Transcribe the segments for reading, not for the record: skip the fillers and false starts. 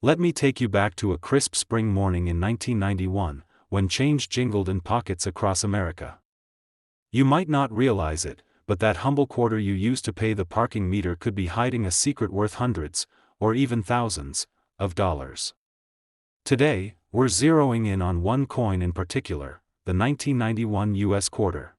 Let me take you back to a crisp spring morning in 1991, when change jingled in pockets across America. You might not realize it, but that humble quarter you used to pay the parking meter could be hiding a secret worth hundreds, or even thousands, of dollars. Today, we're zeroing in on one coin in particular, the 1991 US quarter.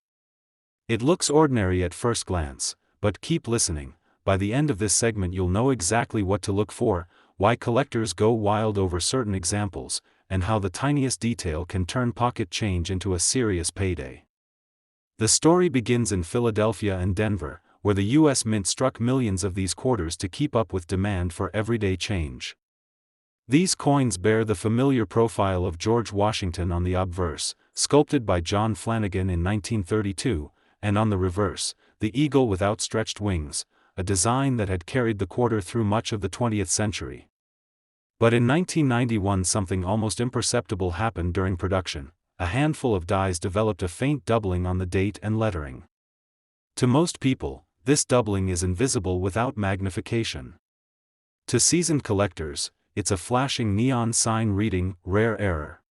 It looks ordinary at first glance, but keep listening. By the end of this segment you'll know exactly what to look for, why collectors go wild over certain examples, and how the tiniest detail can turn pocket change into a serious payday. The story begins in Philadelphia and Denver, where the U.S. Mint struck millions of these quarters to keep up with demand for everyday change. These coins bear the familiar profile of George Washington on the obverse, sculpted by John Flanagan in 1932, and on the reverse, the eagle with outstretched wings, a design that had carried the quarter through much of the 20th century. But in 1991 something almost imperceptible happened during production. A handful of dies developed a faint doubling on the date and lettering. To most people, this doubling is invisible without magnification. To seasoned collectors, it's a flashing neon sign reading, "Rare Error."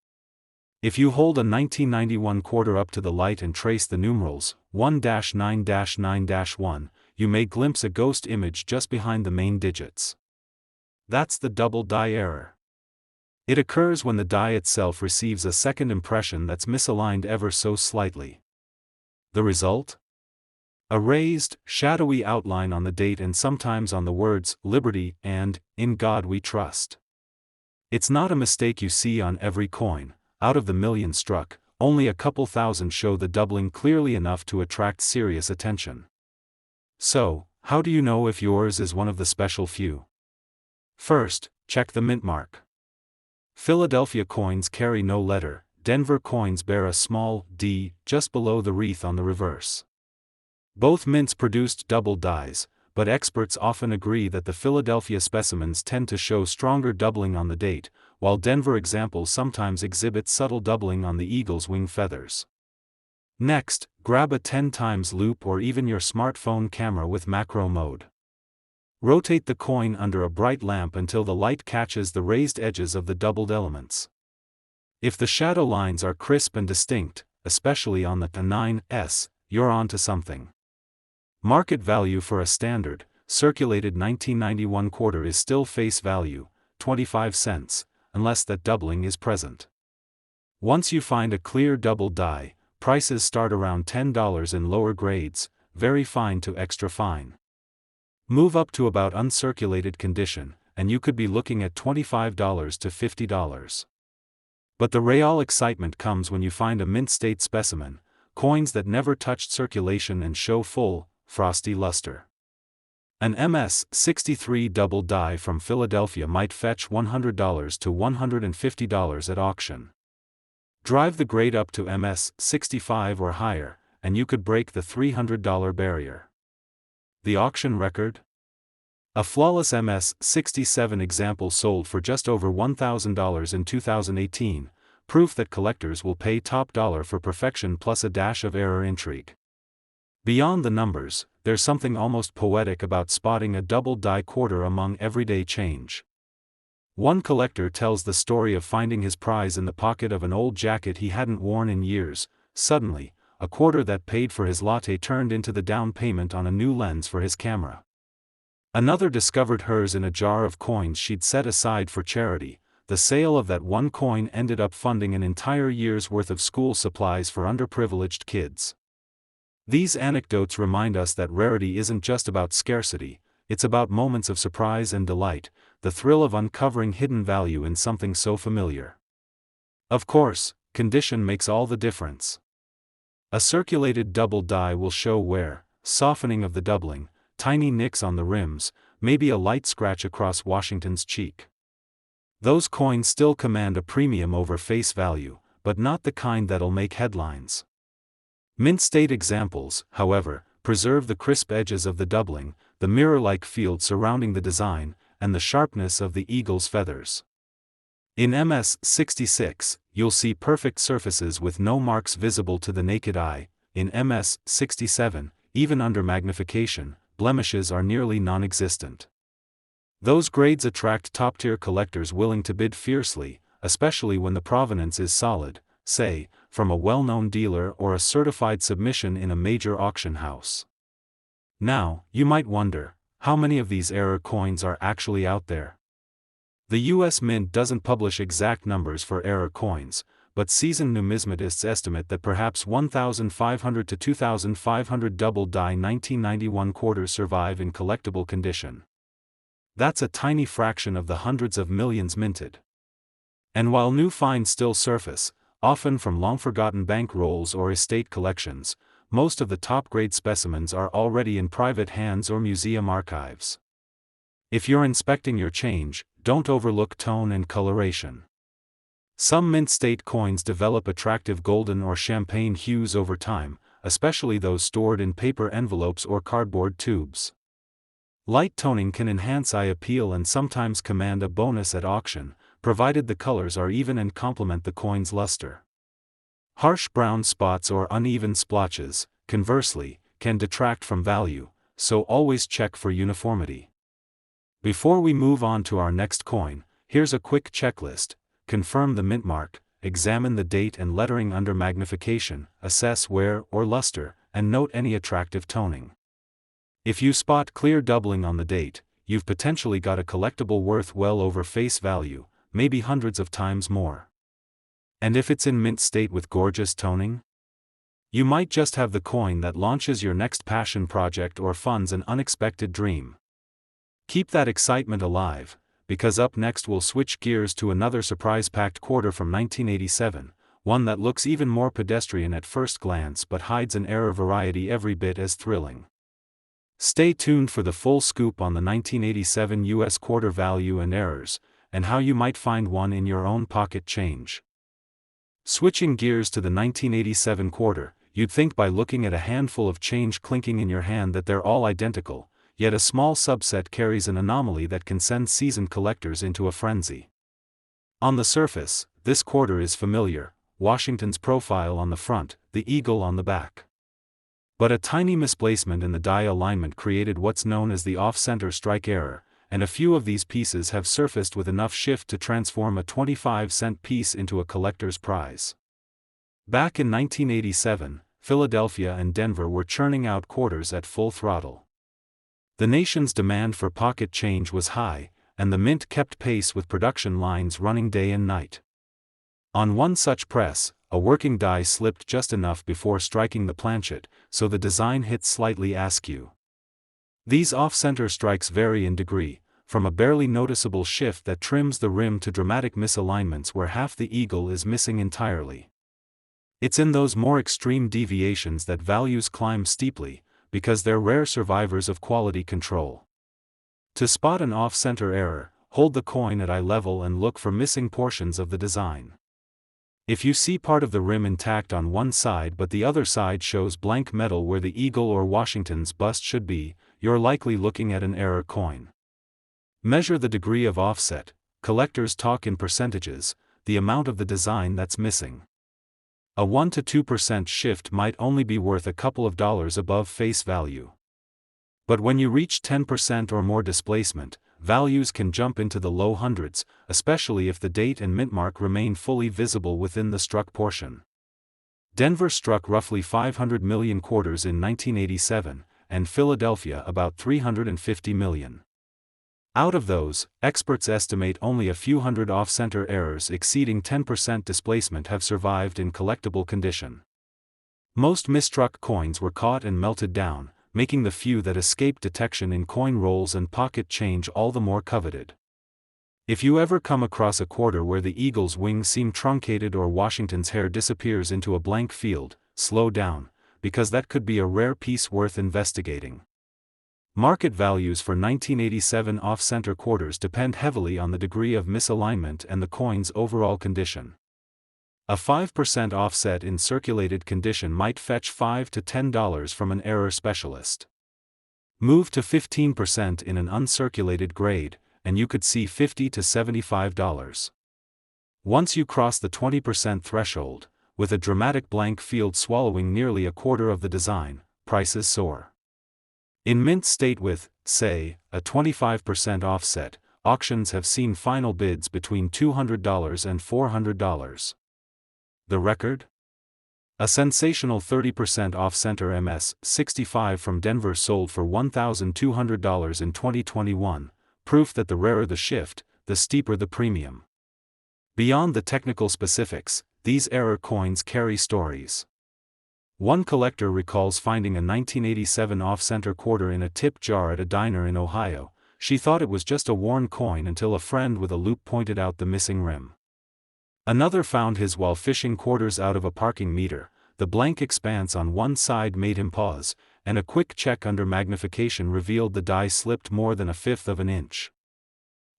If you hold a 1991 quarter up to the light and trace the numerals, 1-9-9-1, you may glimpse a ghost image just behind the main digits. That's the double die error. It occurs when the die itself receives a second impression that's misaligned ever so slightly. The result? A raised, shadowy outline on the date and sometimes on the words, "Liberty" and "In God We Trust." It's not a mistake you see on every coin. Out of the million struck, only a couple thousand show the doubling clearly enough to attract serious attention. So, how do you know if yours is one of the special few? First, check the mint mark. Philadelphia coins carry no letter, Denver coins bear a small D just below the wreath on the reverse. Both mints produced double dies, but experts often agree that the Philadelphia specimens tend to show stronger doubling on the date, while Denver examples sometimes exhibit subtle doubling on the eagle's wing feathers. Next, grab a 10 times loop or even your smartphone camera with macro mode. Rotate the coin under a bright lamp until the light catches the raised edges of the doubled elements. If the shadow lines are crisp and distinct, especially on the 9S, you're onto something. Market value for a standard, circulated 1991 quarter is still face value, 25 cents, unless that doubling is present. Once you find a clear double die, prices start around $10 in lower grades, very fine to extra fine. Move up to about uncirculated condition, and you could be looking at $25 to $50. But the real excitement comes when you find a mint state specimen, coins that never touched circulation and show full, frosty luster. An MS-63 double die from Philadelphia might fetch $100 to $150 at auction. Drive the grade up to MS-65 or higher, and you could break the $300 barrier. The auction record? A flawless MS-67 example sold for just over $1,000 in 2018, proof that collectors will pay top dollar for perfection plus a dash of error intrigue. Beyond the numbers, there's something almost poetic about spotting a double die quarter among everyday change. One collector tells the story of finding his prize in the pocket of an old jacket he hadn't worn in years. Suddenly, a quarter that paid for his latte turned into the down payment on a new lens for his camera. Another discovered hers in a jar of coins she'd set aside for charity. The sale of that one coin ended up funding an entire year's worth of school supplies for underprivileged kids. These anecdotes remind us that rarity isn't just about scarcity, it's about moments of surprise and delight, the thrill of uncovering hidden value in something so familiar. Of course, condition makes all the difference. A circulated double die will show wear, softening of the doubling, tiny nicks on the rims, maybe a light scratch across Washington's cheek. Those coins still command a premium over face value, but not the kind that'll make headlines. Mint state examples, however, preserve the crisp edges of the doubling, the mirror-like field surrounding the design, and the sharpness of the eagle's feathers. In MS-66, you'll see perfect surfaces with no marks visible to the naked eye. In MS-67, even under magnification, blemishes are nearly non-existent. Those grades attract top-tier collectors willing to bid fiercely, especially when the provenance is solid, say, from a well-known dealer or a certified submission in a major auction house. Now, you might wonder, how many of these error coins are actually out there? The US Mint doesn't publish exact numbers for error coins, but seasoned numismatists estimate that perhaps 1,500 to 2,500 double-die 1991 quarters survive in collectible condition. That's a tiny fraction of the hundreds of millions minted. And while new finds still surface, often from long-forgotten bank rolls or estate collections, most of the top-grade specimens are already in private hands or museum archives. If you're inspecting your change, don't overlook tone and coloration. Some mint state coins develop attractive golden or champagne hues over time, especially those stored in paper envelopes or cardboard tubes. Light toning can enhance eye appeal and sometimes command a bonus at auction, provided the colors are even and complement the coin's luster. Harsh brown spots or uneven splotches, conversely, can detract from value, so always check for uniformity. Before we move on to our next coin, here's a quick checklist: confirm the mint mark, examine the date and lettering under magnification, assess wear or luster, and note any attractive toning. If you spot clear doubling on the date, you've potentially got a collectible worth well over face value, maybe hundreds of times more. And if it's in mint state with gorgeous toning? You might just have the coin that launches your next passion project or funds an unexpected dream. Keep that excitement alive, because up next we'll switch gears to another surprise-packed quarter from 1987, one that looks even more pedestrian at first glance but hides an error variety every bit as thrilling. Stay tuned for the full scoop on the 1987 US quarter value and errors, and how you might find one in your own pocket change. Switching gears to the 1987 quarter, you'd think by looking at a handful of change clinking in your hand that they're all identical, yet a small subset carries an anomaly that can send seasoned collectors into a frenzy. On the surface, this quarter is familiar: Washington's profile on the front, the eagle on the back. But a tiny misplacement in the die alignment created what's known as the off-center strike error, and a few of these pieces have surfaced with enough shift to transform a 25-cent piece into a collector's prize. Back in 1987, Philadelphia and Denver were churning out quarters at full throttle. The nation's demand for pocket change was high, and the mint kept pace with production lines running day and night. On one such press, a working die slipped just enough before striking the planchet, so the design hit slightly askew. These off-center strikes vary in degree, from a barely noticeable shift that trims the rim to dramatic misalignments where half the eagle is missing entirely. It's in those more extreme deviations that values climb steeply, because they're rare survivors of quality control. To spot an off-center error, hold the coin at eye level and look for missing portions of the design. If you see part of the rim intact on one side but the other side shows blank metal where the eagle or Washington's bust should be, you're likely looking at an error coin. Measure the degree of offset. Collectors talk in percentages, the amount of the design that's missing. A 1 to 2% shift might only be worth a couple of dollars above face value. But when you reach 10% or more displacement, values can jump into the low hundreds, especially if the date and mint mark remain fully visible within the struck portion. Denver struck roughly 500 million quarters in 1987, and Philadelphia about 350 million. Out of those, experts estimate only a few hundred off-center errors exceeding 10% displacement have survived in collectible condition. Most misstruck coins were caught and melted down, making the few that escaped detection in coin rolls and pocket change all the more coveted. If you ever come across a quarter where the eagle's wings seem truncated or Washington's hair disappears into a blank field, slow down, because that could be a rare piece worth investigating. Market values for 1987 off-center quarters depend heavily on the degree of misalignment and the coin's overall condition. A 5% offset in circulated condition might fetch $5 to $10 from an error specialist. Move to 15% in an uncirculated grade, and you could see $50 to $75. Once you cross the 20% threshold, with a dramatic blank field swallowing nearly a quarter of the design, prices soar. In mint state with, say, a 25% offset, auctions have seen final bids between $200 and $400. The record? A sensational 30% off-center MS-65 from Denver sold for $1,200 in 2021, proof that the rarer the shift, the steeper the premium. Beyond the technical specifics, these error coins carry stories. One collector recalls finding a 1987 off-center quarter in a tip jar at a diner in Ohio. She thought it was just a worn coin until a friend with a loupe pointed out the missing rim. Another found his while fishing quarters out of a parking meter. The blank expanse on one side made him pause, and a quick check under magnification revealed the die slipped more than 1/5 of an inch.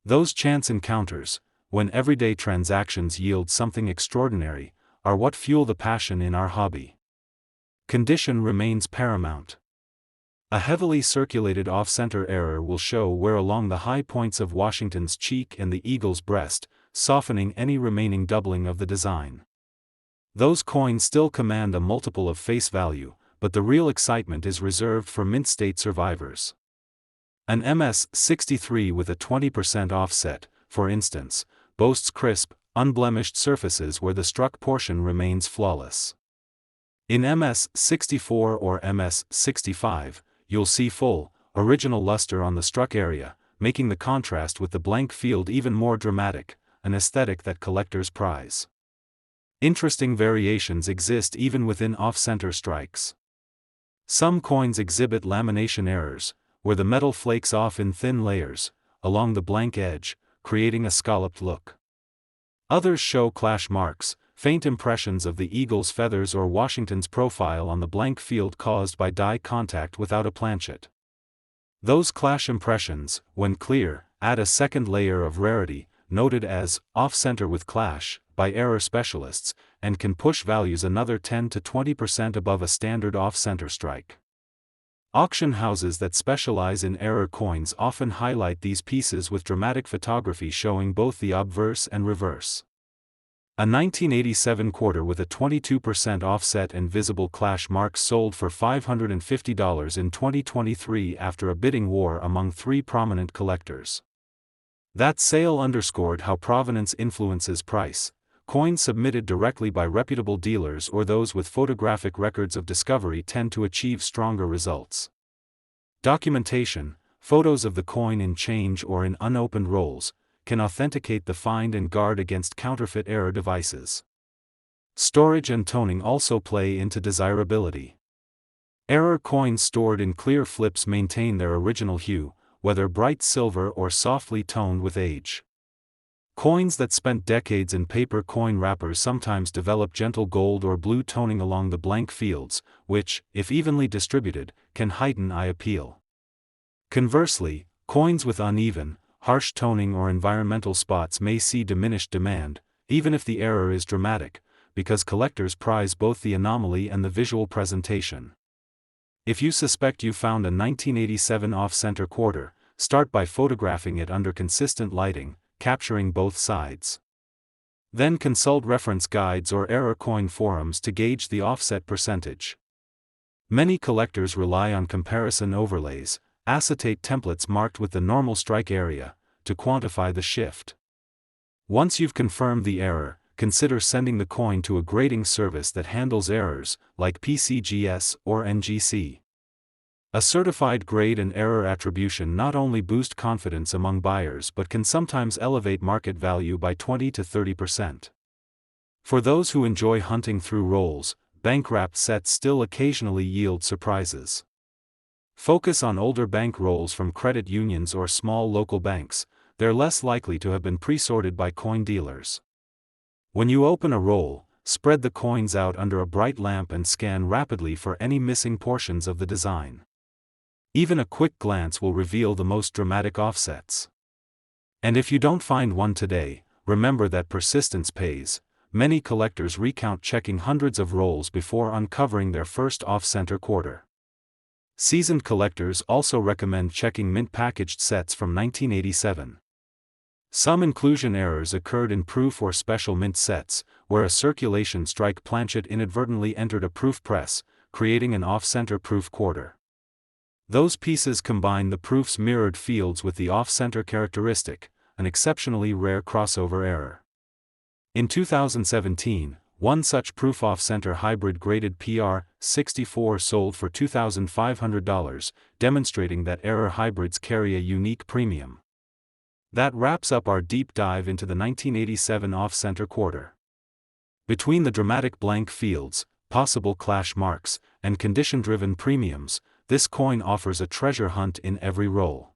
Those chance encounters, when everyday transactions yield something extraordinary, are what fuel the passion in our hobby. Condition remains paramount. A heavily circulated off-center error will show wear along the high points of Washington's cheek and the eagle's breast, softening any remaining doubling of the design. Those coins still command a multiple of face value, but the real excitement is reserved for mint state survivors. An MS-63 with a 20% offset, for instance, boasts crisp, unblemished surfaces where the struck portion remains flawless. In MS-64 or MS-65, you'll see full, original luster on the struck area, making the contrast with the blank field even more dramatic, an aesthetic that collectors prize. Interesting variations exist even within off-center strikes. Some coins exhibit lamination errors, where the metal flakes off in thin layers, along the blank edge, creating a scalloped look. Others show clash marks, faint impressions of the eagle's feathers or Washington's profile on the blank field caused by die contact without a planchet. Those clash impressions, when clear, add a second layer of rarity, noted as off-center with clash by error specialists, and can push values another 10 to 20% above a standard off-center strike. Auction houses that specialize in error coins often highlight these pieces with dramatic photography showing both the obverse and reverse. A 1987 quarter with a 22% offset and visible clash marks sold for $550 in 2023 after a bidding war among 3 prominent collectors. That sale underscored how provenance influences price. Coins submitted directly by reputable dealers or those with photographic records of discovery tend to achieve stronger results. Documentation, photos of the coin in change or in unopened rolls, can authenticate the find and guard against counterfeit error devices. Storage and toning also play into desirability. Error coins stored in clear flips maintain their original hue, whether bright silver or softly toned with age. Coins that spent decades in paper coin wrappers sometimes develop gentle gold or blue toning along the blank fields, which, if evenly distributed, can heighten eye appeal. Conversely, coins with uneven, harsh toning or environmental spots may see diminished demand, even if the error is dramatic, because collectors prize both the anomaly and the visual presentation. If you suspect you found a 1987 off-center quarter, start by photographing it under consistent lighting, capturing both sides. Then consult reference guides or error coin forums to gauge the offset percentage. Many collectors rely on comparison overlays, acetate templates marked with the normal strike area, to quantify the shift. Once you've confirmed the error, consider sending the coin to a grading service that handles errors, like PCGS or NGC. A certified grade and error attribution not only boost confidence among buyers but can sometimes elevate market value by 20 to 30%. For those who enjoy hunting through rolls, bank-wrapped sets still occasionally yield surprises. Focus on older bank rolls from credit unions or small local banks. They're less likely to have been pre-sorted by coin dealers. When you open a roll, spread the coins out under a bright lamp and scan rapidly for any missing portions of the design. Even a quick glance will reveal the most dramatic offsets. And if you don't find one today, remember that persistence pays. Many collectors recount checking hundreds of rolls before uncovering their first off-center quarter. Seasoned collectors also recommend checking mint-packaged sets from 1987. Some inclusion errors occurred in proof or special mint sets, where a circulation strike planchet inadvertently entered a proof press, creating an off-center proof quarter. Those pieces combine the proof's mirrored fields with the off-center characteristic, an exceptionally rare crossover error. In 2017, one such proof off-center hybrid graded PR64 sold for $2,500, demonstrating that error hybrids carry a unique premium. That wraps up our deep dive into the 1987 off-center quarter. Between the dramatic blank fields, possible clash marks, and condition-driven premiums, this coin offers a treasure hunt in every roll.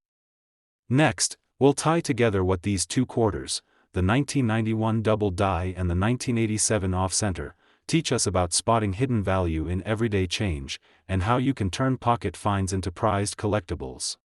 Next, we'll tie together what these two quarters, the 1991 double die and the 1987 off-center, teach us about spotting hidden value in everyday change, and how you can turn pocket finds into prized collectibles.